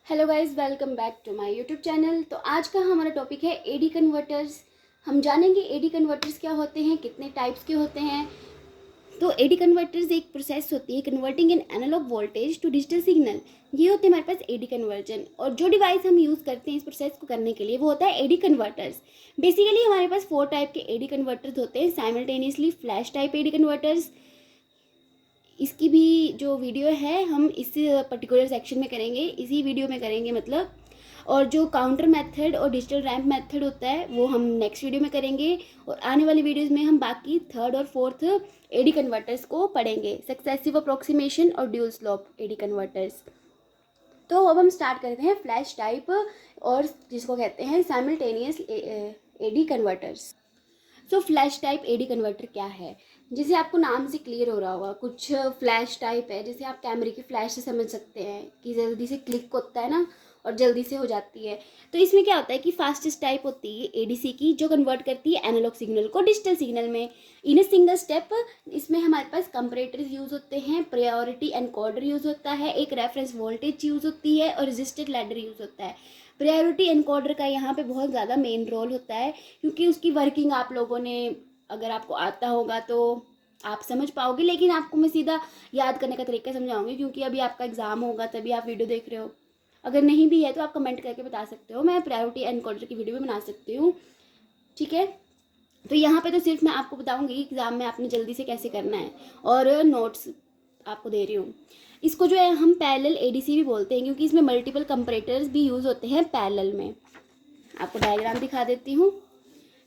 Hello guys, welcome back to my YouTube channel. तो आज का हमारा टॉपिक है एडी कन्वर्टर्स। हम जानेंगे एडी कन्वर्टर्स क्या होते हैं, कितने टाइप्स के होते हैं। तो एडी कन्वर्टर्स एक प्रोसेस होती है converting an analog voltage to digital signal. ये होते हैं हमारे पास एडी कन्वर्जन, और जो डिवाइस हम यूज़ करते हैं इस प्रोसेस को करने के लिए वो होता है एडी कन्वर्टर्स। बेसिकली हमारे पास 4 टाइप के एडी कन्वर्टर्स होते हैं simultaneously. Flash type AD converters, इसकी भी जो वीडियो है हम इस पर्टिकुलर सेक्शन में करेंगे, इसी वीडियो में करेंगे मतलब। और जो काउंटर मेथड और डिजिटल रैंप मेथड होता है वो हम नेक्स्ट वीडियो में करेंगे। और आने वाली वीडियोस में हम बाकी थर्ड और फोर्थ एडी कन्वर्टर्स को पढ़ेंगे, सक्सेसिव अप्रोक्सीमेशन और ड्यूल स्लोप एडी कन्वर्टर्स। तो अब हम स्टार्ट करते हैं फ्लैश टाइप, और जिसको कहते हैं साइमल्टेनियस एडी कन्वर्टर्स। सो फ्लैश टाइप एडी कन्वर्टर क्या है, जैसे आपको नाम से क्लियर हो रहा होगा। कुछ फ्लैश टाइप है, जैसे आप कैमरे की फ्लैश से समझ सकते हैं कि जल्दी से क्लिक होता है ना, और जल्दी से हो जाती है। तो इसमें क्या होता है कि फास्टेस्ट टाइप होती है एडीसी की, जो कन्वर्ट करती है एनालॉग सिग्नल को डिजिटल सिग्नल में इन अ सिंगल स्टेप। इसमें हमारे पास कंपरेटर्स यूज़ होते हैं, प्रायोरिटी एनकोडर यूज़ होता है, एक रेफरेंस वोल्टेज यूज़ होती है, और रजिस्टर लैडर यूज़ होता है। प्रायोरिटी एनकोडर का यहाँ पे बहुत ज़्यादा मेन रोल होता है, क्योंकि उसकी वर्किंग आप लोगों ने, अगर आपको आता होगा तो आप समझ पाओगे, लेकिन आपको मैं सीधा याद करने का तरीका समझाऊंगी, क्योंकि अभी आपका एग्ज़ाम होगा तभी आप वीडियो देख रहे हो। अगर नहीं भी है तो आप कमेंट करके बता सकते हो, मैं प्रायोरिटी एनकोडर की वीडियो भी बना सकती हूँ, ठीक है। तो यहाँ पे तो सिर्फ मैं आपको बताऊंगी एग्ज़ाम में आपने जल्दी से कैसे करना है, और नोट्स आपको दे रही हूँ। इसको जो है हम पैरेलल एडीसी भी बोलते हैं, क्योंकि इसमें मल्टीपल कंपरेटर्स भी यूज़ होते हैं पैरेलल में। आपको डायग्राम दिखा देती हूँ।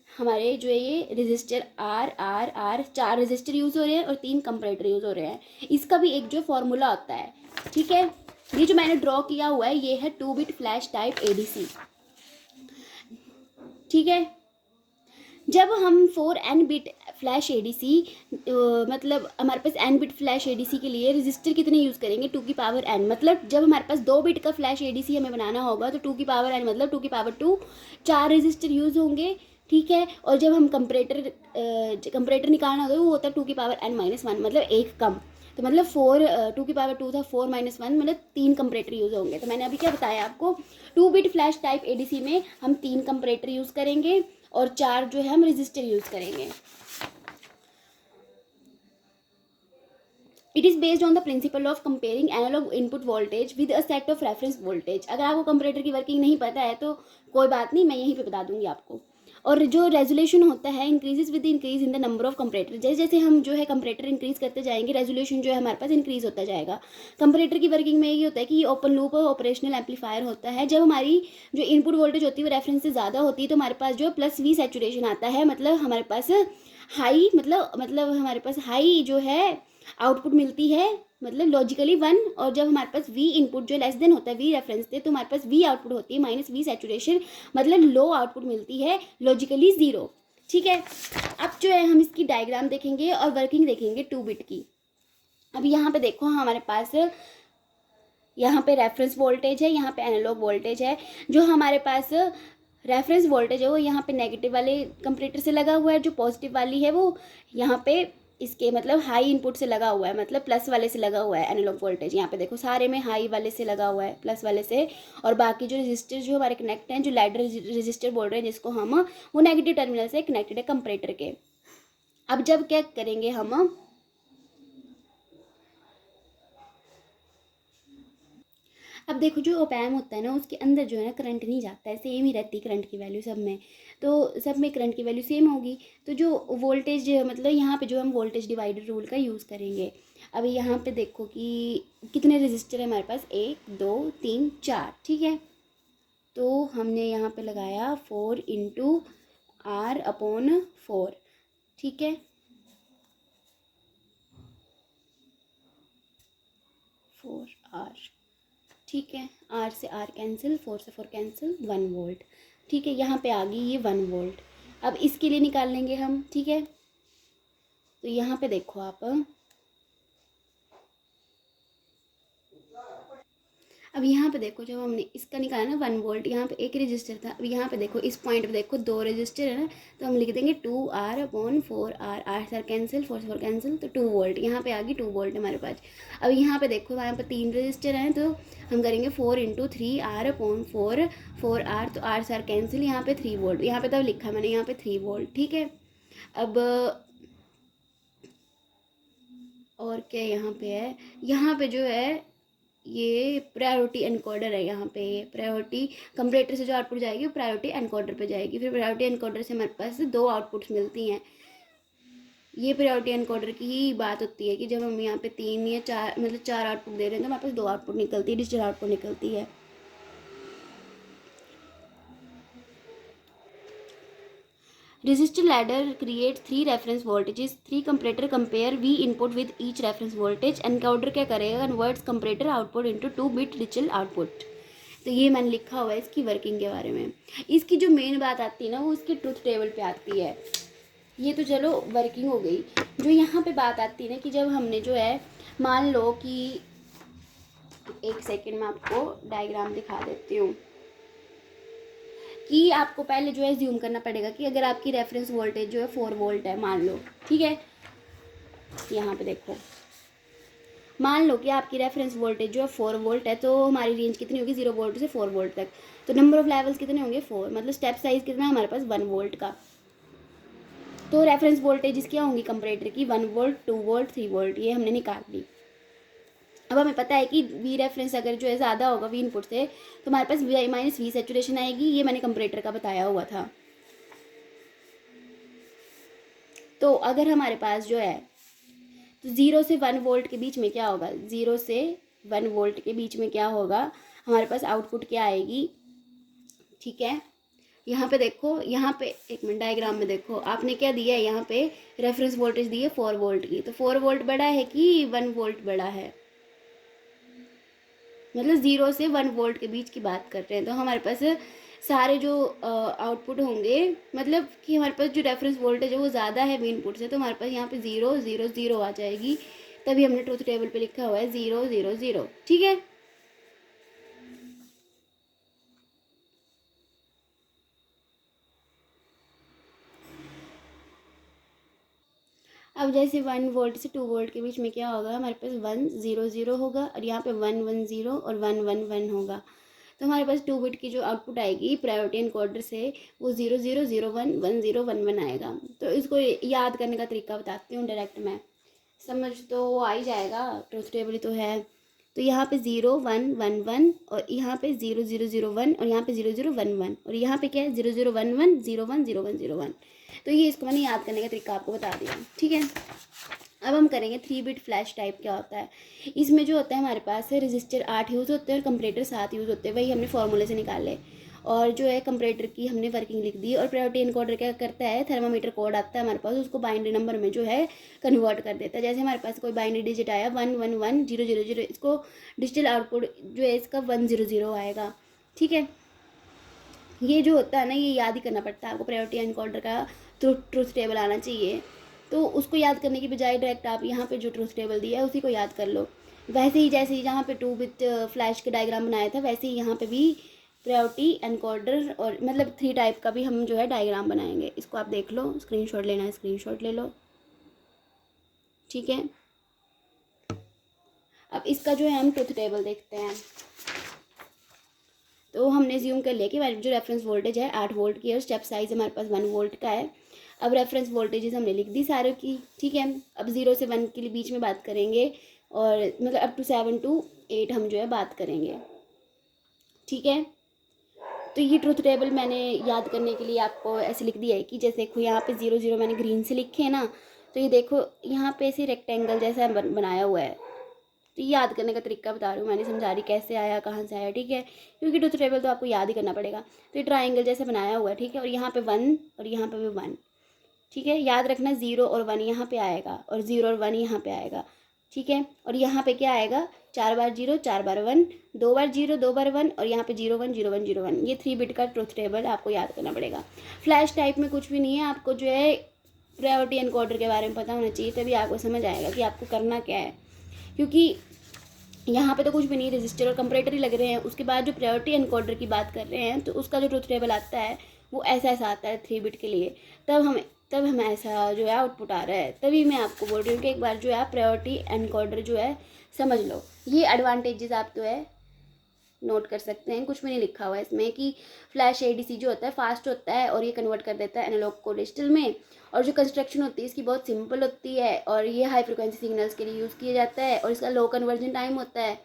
हमारे जो है ये register R R R 4 register use हो रहे हैं और 3 कंपरेटर यूज़ हो रहे हैं। इसका भी एक जो फॉर्मूला होता है, ठीक है। ये जो मैंने ड्रॉ किया हुआ है ये है 2 बिट फ्लैश टाइप एडीसी, ठीक है। जब हम 4 बिट फ्लैश एडीसी, मतलब हमारे पास n बिट फ्लैश एडीसी के लिए रजिस्टर कितने यूज़ करेंगे, 2 की पावर n। मतलब जब हमारे पास 2 बिट का फ्लैश एडीसी हमें बनाना होगा तो 2 की पावर n मतलब 2 की पावर 2, 4 रजिस्टर यूज़ होंगे, ठीक है। और जब हम कंपरेटर निकालना होगा वो होता है 2 की पावर n-1, मतलब एक कम। तो मतलब 2 की पावर 2 था, 4-1 मतलब 3 कंपरेटर यूज़ होंगे। तो मैंने अभी क्या बताया आपको, 2 बिट फ्लैश टाइप एडीसी में हम 3 कंपरेटर यूज़ करेंगे और 4 जो है हम रजिस्टर यूज़ करेंगे। It is based on the principle of comparing analog input voltage with a set of reference voltage. अगर आपको कंपरेटर की वर्किंग नहीं पता है तो कोई बात नहीं, मैं यहीं पे बता दूंगी आपको। और जो रेजोल्यूशन होता है increases with increase in the number of comparator. जैसे जैसे हम जो है कंपरेटर इंक्रीज करते जाएंगे रेजोल्यूशन जो है हमारे पास इंक्रीज होता जाएगा। कंपरेटर की वर्किंग में ये होता है कि ये ओपन लूप ऑपरेशनल एम्पलीफायर होता है। जब हमारी जो इनपुट वोल्टेज होती है वो रेफरेंस से ज़्यादा होती है तो हमारे पास जो प्लस वी सैचुरेशन आता है, मतलब हमारे पास हाई, मतलब हमारे पास हाई जो है आउटपुट मिलती है, मतलब लॉजिकली 1। और जब हमारे पास वी इनपुट जो लेस देन होता है वी रेफरेंस से, तो हमारे पास वी आउटपुट होती है माइनस वी सैचुरेशन, मतलब लो आउटपुट मिलती है, लॉजिकली 0, ठीक है। अब जो है हम इसकी डायग्राम देखेंगे और वर्किंग देखेंगे 2 बिट की। अब यहाँ पे देखो हमारे पास यहाँ पे रेफरेंस वोल्टेज है, यहाँ पे एनालॉग वोल्टेज है। जो हमारे पास रेफरेंस वोल्टेज है वो यहाँ पे नेगेटिव वाले कंपरेटर से लगा हुआ है, जो पॉजिटिव वाली है वो यहाँ पे इसके मतलब हाई इनपुट से लगा हुआ है, मतलब प्लस वाले से लगा हुआ है एनालॉग वोल्टेज। यहाँ पे देखो सारे में हाई वाले से लगा हुआ है, प्लस वाले से। और बाकी जो रजिस्टर जो हमारे कनेक्ट हैं, जो लैडर रजिस्टर बोल रहे हैं जिसको हम, वो नेगेटिव टर्मिनल से कनेक्टेड है कंपरेटर के। अब जब क्या करेंगे हम, अब देखो जो ओपैम होता है ना उसके अंदर जो है ना करंट नहीं जाता है, सेम ही रहती है करंट की वैल्यू सब में। तो सब में करंट की वैल्यू सेम होगी। तो जो वोल्टेज, मतलब यहाँ पे जो हम वोल्टेज डिवाइडर रूल का यूज़ करेंगे। अब यहाँ पे देखो कि कितने रजिस्टर है हमारे पास, 1 2 3 4, ठीक है। तो हमने यहाँ पे लगाया 4 इंटू R/4, ठीक है। 4R, ठीक है। R से R कैंसिल, 4 से 4 कैंसिल, 1 वोल्ट, ठीक है। यहाँ पे आ गई ये 1 वोल्ट। अब इसके लिए निकाल लेंगे हम, ठीक है। तो यहाँ पे देखो आप, अब यहाँ पे देखो, जब हमने इसका निकाला ना 1 वोल्ट, यहाँ पे एक रजिस्टर था। अब यहाँ पे देखो, इस पॉइंट पे देखो 2 रजिस्टर है ना, तो हम लिख देंगे 2R/4R। Are sir cancel, 4 cancel, तो 2 वोल्ट यहाँ पे आ गई, 2 वोल्ट हमारे पास। अब यहाँ पे देखो, यहाँ पे 3 रजिस्टर हैं, तो हम करेंगे 4 × 3R/4, 4R, तो आर सर कैंसिल, यहाँ पे 3 वोल्ट, यहाँ पे तब लिखा मैंने यहाँ पे 3 वोल्ट। ठीक है, अब और क्या यहाँ पे है, यहाँ पे जो है ये प्रायोरिटी एनकोडर है। यहाँ पे ये प्रायोरिटी कंपरेटर से जो आउटपुट जाएगी वो प्रायोरिटी एनकोडर पे जाएगी। फिर प्रायोरिटी एनकोडर से हमारे पास 2 आउटपुट्स मिलती हैं। ये प्रायोरिटी एनकोडर की ही बात होती है कि जब हम यहाँ पे 3 या 4 मतलब 4 आउटपुट दे रहे हैं तो हमारे पास 2 आउटपुट निकलती है, डिजिटल आउटपुट निकलती है। Resistor ladder creates 3 reference voltages. 3 comparator compare V input with each reference voltage. Encoder क्या करेगा, converts comparator output into 2-bit digital output. तो ये मैंने लिखा हुआ है इसकी वर्किंग के बारे में। इसकी जो मेन बात आती है ना वो इसकी ट्रूथ टेबल पे आती है। ये तो चलो वर्किंग हो गई। जो यहाँ पे बात आती है ना कि जब हमने जो है, मान लो कि, एक सेकेंड में आपको डायग्राम दिखा देती हूँ कि आपको पहले जो है ज्यूम करना पड़ेगा कि अगर आपकी रेफरेंस वोल्टेज जो है 4 वोल्ट है, मान लो, ठीक है, यहाँ पे देखो, मान लो कि आपकी रेफरेंस वोल्टेज जो है 4 वोल्ट है, तो हमारी रेंज कितनी होगी, 0 वोल्ट से 4 वोल्ट तक। तो नंबर ऑफ लेवल्स कितने होंगे, 4, मतलब स्टेप साइज कितना है हमारे पास, 1 वोल्ट का। तो रेफरेंस वोल्टेज क्या होंगी कंपरेटर की, 1 वोल्ट, 2 वोल्ट, 3 वोल्ट, ये हमने निकाल ली। अब हमें पता है कि वी रेफरेंस अगर जो है ज़्यादा होगा वी इनपुट से, तो हमारे पास V - V सेचुरेशन आएगी। ये मैंने कंपरेटर का बताया हुआ था। तो अगर हमारे पास जो है, तो 0 से 1 वोल्ट के बीच में क्या होगा, 0 से 1 वोल्ट के बीच में क्या होगा, हमारे पास आउटपुट क्या आएगी। ठीक है, यहाँ पे देखो, यहाँ पे एक मिनट डायग्राम में देखो, आपने क्या दिया है, यहाँ पे रेफरेंस वोल्टेज दी है 4 वोल्ट की। तो 4 वोल्ट बड़ा है कि 1 वोल्ट बड़ा है, मतलब 0 से 1 वोल्ट के बीच की बात कर रहे हैं। तो हमारे पास सारे जो आउटपुट होंगे, मतलब कि हमारे पास जो रेफरेंस वोल्टेज है वो ज़्यादा है वी इनपुट से, तो हमारे पास यहाँ पे 0 0 0 आ जाएगी। तभी हमने ट्रूथ टेबल पे लिखा हुआ है 0 0 0। ठीक है, अब जैसे 1 वोल्ट से 2 वोल्ट के बीच में क्या होगा, हमारे पास 1 0 0 होगा, और यहाँ पे 1 1 0 और 1 1 1 होगा। तो हमारे पास 2 बिट की जो आउटपुट आएगी प्रायोरिटी एनकोडर से, वो 0 0 0 1 1 0 1 1 आएगा। तो इसको याद करने का तरीका बताती हूँ डायरेक्ट मैं, समझ तो आ ही जाएगा, ट्रूथ टेबल ही तो है। तो यहाँ पे 0 1 1 1 और यहाँ पे 0 0 0 1 और यहाँ पे 0 0 1 1 और यहाँ पे क्या है 0 0 1 1 0 1 0 1 0 1। तो ये इसको मैंने याद करने का तरीका आपको बता दिया। ठीक है, अब हम करेंगे 3 बिट फ्लैश टाइप क्या होता है। इसमें जो होता है हमारे पास रजिस्टर 8 यूज़ होते हैं और कंपरेटर 7 यूज़ होते हैं, वही हमने फॉर्मूले से निकाले। और जो है कंपरेटर की हमने वर्किंग लिख दी। और प्रायोरिटी एनकोडर क्या करता है, थर्मामीटर कोड आता है हमारे पास, उसको बाइनरी नंबर में जो है कन्वर्ट कर देता है। जैसे हमारे पास कोई बाइनरी डिजिट आया 1 1 1 0 0 0, इसको डिजिटल आउटपुट जो है इसका 1 0 0 आएगा। ठीक है, ये जो होता है ना, ये याद ही करना पड़ता है आपको। प्रायोरिटी एनकोडर का ट्रूथ टेबल आना चाहिए, तो उसको याद करने की बजाय डायरेक्ट आप यहाँ पे जो ट्रूथ टेबल दिया है उसी को याद कर लो। वैसे ही जैसे ही जहाँ पे 2 बिट फ्लैश के डायग्राम बनाया था, वैसे ही यहाँ पे भी प्रायोरिटी एनकोडर और मतलब 3 टाइप का भी हम जो है डायग्राम बनाएंगे। इसको आप देख लो, स्क्रीनशॉट लेना है स्क्रीनशॉट ले लो। ठीक है, अब इसका जो है हम ट्रूथ टेबल देखते हैं। तो हमने ज्यूम कर लिया कि हमारी जो रेफरेंस वोल्टेज है 8 वोल्ट की और स्टेप साइज हमारे पास 1 वोल्ट का है। अब रेफरेंस वोल्टेजेस हमने लिख दी सारे की। ठीक है, अब 0 से 1 के लिए बीच में बात करेंगे, और मतलब अप टू 7 to 8 हम जो है बात करेंगे। ठीक है, तो ये ट्रूथ टेबल मैंने याद करने के लिए आपको ऐसे लिख दिया है कि जैसे देखो यहाँ पे 0 0 मैंने ग्रीन से लिखे हैं ना, तो ये देखो यहाँ पे ऐसे रेक्टेंगल जैसा बनाया हुआ है। तो ये याद करने का तरीका बता रही हूँ, मैंने समझा रही कैसे आया कहाँ से आया। ठीक है, क्योंकि ट्रूथ टेबल तो आपको याद ही करना पड़ेगा। तो ये ट्राइंगल जैसे बनाया हुआ है। ठीक है, और यहाँ पे 1 और यहाँ पे भी 1। ठीक है, याद रखना 0 और 1 यहाँ पे आएगा और 0 और 1 यहाँ पे आएगा। ठीक है, और यहाँ पे क्या आएगा, 4 बार 0 4 बार 1, 2 बार 0 2 बार 1 और यहाँ पे 0 1 0 1 0 1। ये 3 बिट का ट्रूथ टेबल आपको याद करना पड़ेगा। फ्लैश टाइप में कुछ भी नहीं है, आपको जो है प्रायोरिटी एनकोडर के बारे में पता होना चाहिए, तभी आपको समझ आएगा कि आपको करना क्या है। क्योंकि यहाँ पे तो कुछ भी नहीं, रजिस्टर और कंपरेटर ही लग रहे हैं। उसके बाद जो प्रायोरिटी एनकोडर की बात कर रहे हैं तो उसका जो ट्रुथ टेबल आता है वो ऐसा आता है 3 बिट के लिए। तब हमें ऐसा जो है आउटपुट आ रहा है। तभी मैं आपको बोल रही हूँ कि एक बार जो है आप प्रायोरिटी एनकोडर जो है समझ लो। ये एडवांटेजेस आप जो है नोट कर सकते हैं। कुछ भी नहीं लिखा हुआ है इसमें कि फ्लैश एडीसी जो होता है फास्ट होता है और ये कन्वर्ट कर देता है एनालॉग को डिजिटल में। और जो कंस्ट्रक्शन होती है इसकी बहुत सिंपल होती है और ये हाई फ्रिक्वेंसी सिग्नल्स के लिए यूज़ किया जाता है और इसका लो कन्वर्जन टाइम होता है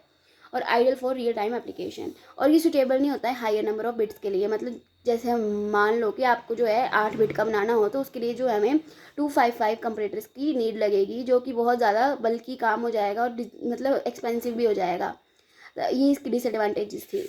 और ideal for real time application. और ये सुटेबल नहीं होता है हायर नंबर ऑफ बिट्स के लिए। मतलब जैसे हम मान लो कि आपको जो है 8 बिट का बनाना हो तो उसके लिए जो है हमें 255 कंपरेटर्स की नीड लगेगी, जो कि बहुत ज़्यादा बल्कि काम हो जाएगा और मतलब एक्सपेंसिव भी हो जाएगा। ये इसकी डिसएडवांटेजेस थी।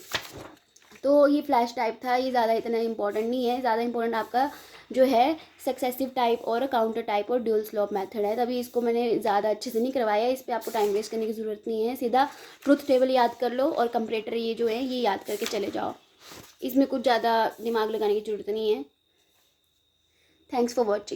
तो ये फ्लैश टाइप था, ये ज़्यादा इतना इंपॉर्टेंट नहीं है। ज़्यादा इंपॉर्टेंट आपका जो है सक्सेसिव टाइप और काउंटर टाइप और ड्यूल स्लोप मेथड है। तभी इसको मैंने ज़्यादा अच्छे से नहीं करवाया, इस पर आपको टाइम वेस्ट करने की ज़रूरत नहीं है। सीधा ट्रुथ टेबल याद कर लो और कंपरेटर ये जो है ये याद करके चले जाओ। इसमें कुछ ज़्यादा दिमाग लगाने की ज़रूरत नहीं है। Thanks for watching.